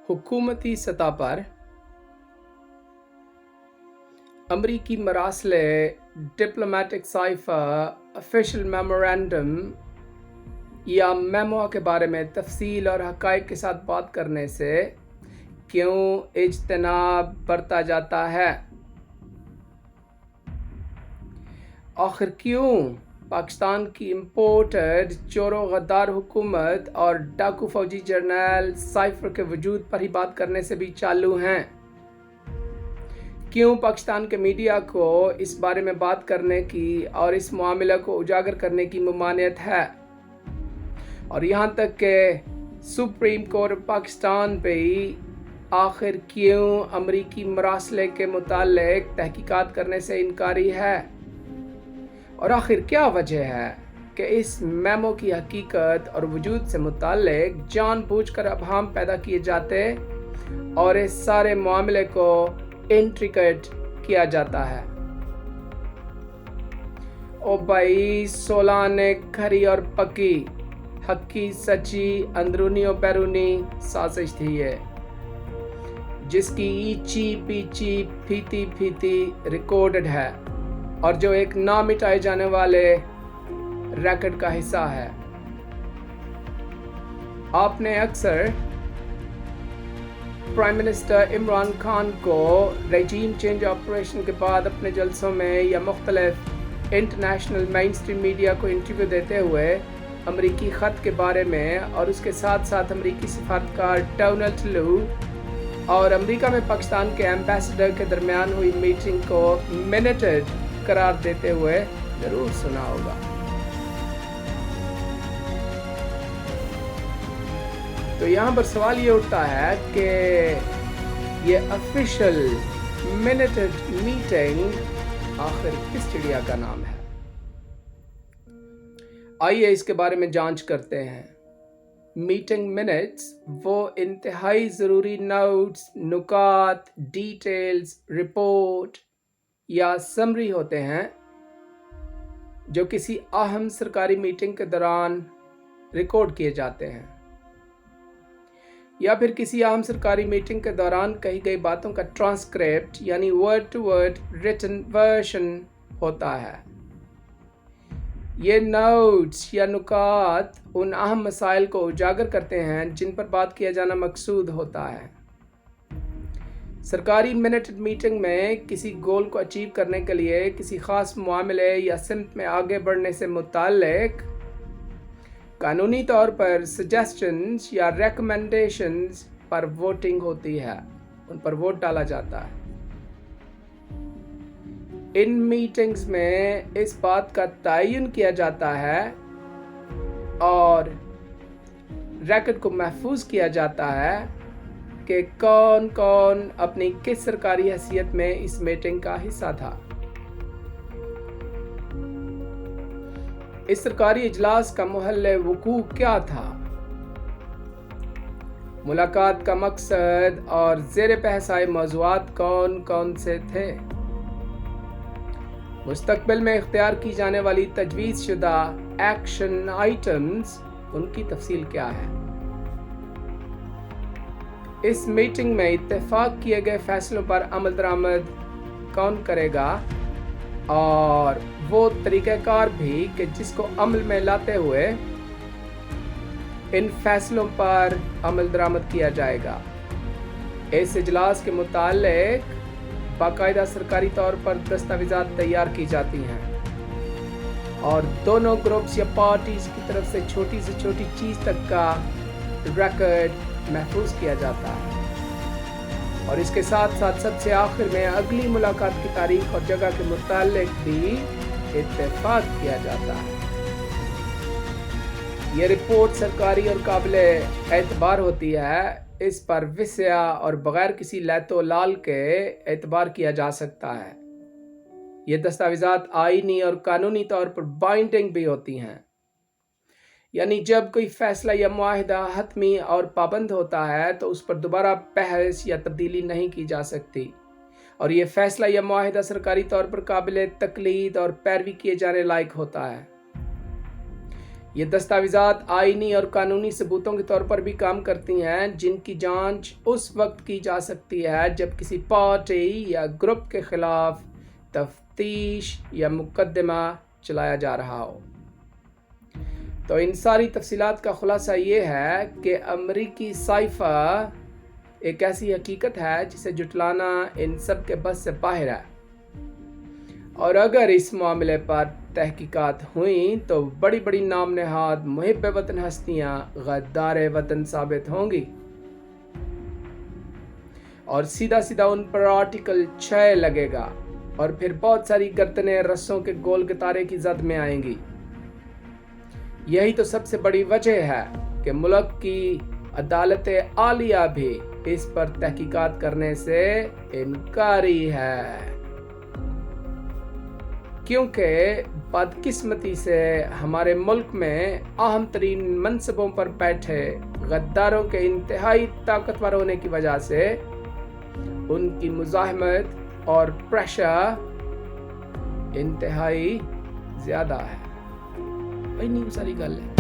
हुकूमती सतह पर अमरीकी मरासले डिप्लोमेटिक साइफर ऑफिशियल मेमोरेंडम या मेमो के बारे में तफसील और हक़ाइक़ के साथ बात करने से क्यों इज्तनाब बरता जाता है? आखिर क्यों पाकिस्तान की इम्पोर्टेड चोरो गद्दार हुकूमत और डाकू फौजी जर्नल साइफर के वजूद पर ही बात करने से भी चालू हैं? क्यों पाकिस्तान के मीडिया को इस बारे में बात करने की और इस मामले को उजागर करने की ममानियत है? और यहाँ तक कि सुप्रीम कोर्ट पाकिस्तान पे आखिर क्यों अमरीकी मरासले के मुतालिक तहकीकात करने से इनकारी है? और आखिर क्या वजह है कि इस मेमो की हकीकत और वजूद से मुतालिक जानबूझकर अबहम पैदा किए जाते और इस सारे मामले को इंट्रिकेट किया जाता है? ओ भाई, सोलाने खरी और पक्की, हक्की सच्ची, अंदरूनी और बैरूनी साजिश थी ये, जिसकी ईची पीची फीती फीती रिकॉर्डेड है और जो एक ना मिटाए जाने वाले रैकेट का हिस्सा है। आपने अक्सर प्राइम मिनिस्टर इमरान खान को रेजीम चेंज ऑपरेशन के बाद अपने जलसों में या मुख्तलिफ इंटरनेशनल मेन स्ट्रीम मीडिया को इंटरव्यू देते हुए अमरीकी ख़त के बारे में और उसके साथ साथ अमरीकी सफारतकार डोनाल्ड लू और अमेरिका में पाकिस्तान के एम्बेसडर के दरमियान हुई मीटिंग को मिनटेड करार देते हुए जरूर सुना होगा। तो यहाँ पर सवाल ये उठता है कि ये ऑफिशियल मिनटेड मीटिंग आखिर किस चिड़िया का नाम है? आइए इसके बारे में जांच करते हैं। मीटिंग मिनट्स वो इंतहाई ज़रूरी नोट्स, नुकात, डिटेल्स, रिपोर्ट या समरी होते हैं जो किसी अहम सरकारी मीटिंग के दौरान रिकॉर्ड किए जाते हैं या फिर किसी अहम सरकारी मीटिंग के दौरान कही गई बातों का ट्रांसक्रिप्ट यानी word to word written version होता है। ये नोट्स या नुकात उन अहम मसाइल को उजागर करते हैं जिन पर बात किया जाना मकसूद होता है। सरकारी मिनटेड मीटिंग में किसी गोल को अचीव करने के लिए किसी ख़ास मामले या सिमत में आगे बढ़ने से मुताल्लिक कानूनी तौर पर सजेशंस या रेकमेंडेशंस पर वोटिंग होती है, उन पर वोट डाला जाता है। इन मीटिंग्स में इस बात का तयन किया जाता है और रैकेट को महफूज किया जाता है कि कौन कौन अपनी किस सरकारी हैसियत में इस मीटिंग का हिस्सा था। इस सरकारी इजलास का महल वकूअ क्या था? मुलाकात का मकसद और ज़ेर बहस आए मौज़ूआत कौन कौन से थे? मुस्तकबिल में इख्तियार की जाने वाली तजवीज़ शुदा एक्शन आइटम्स, उनकी तफसील क्या है? इस मीटिंग में इत्तेफाक किए गए फैसलों पर अमल दरामद कौन करेगा और वो तरीक़ाकार भी कि जिसको अमल में लाते हुए इन फैसलों पर अमल दरामद किया जाएगा। इस इजलास के मुतालिक बाकायदा सरकारी तौर पर दस्तावेज़ात तैयार की जाती हैं और दोनों ग्रुप्स या पार्टीज़ की तरफ से छोटी चीज़ तक का रिकॉर्ड महफूज किया जाता है और इसके साथ साथ सबसे आखिर में अगली मुलाकात की तारीख और जगह के मुतालिक भी इत्तेफाक किया जाता है। ये रिपोर्ट सरकारी और काबिल एतबार होती है, इस पर विस्या और बगैर किसी लैतो लाल के एतबार किया जा सकता है। ये दस्तावेज़ात आईनी और कानूनी तौर पर बाइंडिंग भी होती हैं, यानी जब कोई फैसला या मुआहिदा हतमी और पाबंद होता है तो उस पर दोबारा बहस या तब्दीली नहीं की जा सकती और ये फैसला या मुआहिदा सरकारी तौर पर काबिल तकलीद और पैरवी किए जाने लायक होता है। یہ دستاویزات آئینی اور قانونی ثبوتوں کے طور پر بھی کام کرتی ہیں جن کی جانچ اس وقت کی جا سکتی ہے جب کسی پارٹی یا گروپ کے خلاف تفتیش یا مقدمہ چلایا جا رہا ہو۔ تو ان ساری تفصیلات کا خلاصہ یہ ہے کہ امریکی سائفہ ایک ایسی حقیقت ہے جسے جھٹلانا ان سب کے بس سے باہر ہے، اور اگر اس معاملے پر تحقیقات ہوئیں تو بڑی بڑی نام نہاد محب وطن ہستیاں غدار وطن ثابت ہوں گی اور سیدھا سیدھا ان پر آرٹیکل 6 لگے گا، اور پھر بہت ساری گردنیں رسوں کے گول گتارے کی زد میں آئیں گی۔ یہی تو سب سے بڑی وجہ ہے کہ ملک کی عدالت عالیہ بھی اس پر تحقیقات کرنے سے انکاری ہے، کیونکہ بدقسمتی سے ہمارے ملک میں اہم ترین منصبوں پر بیٹھے غداروں کے انتہائی طاقتور ہونے کی وجہ سے ان کی مزاحمت اور پریشر انتہائی زیادہ ہے۔ بھائی نہیں ساری گل ہے۔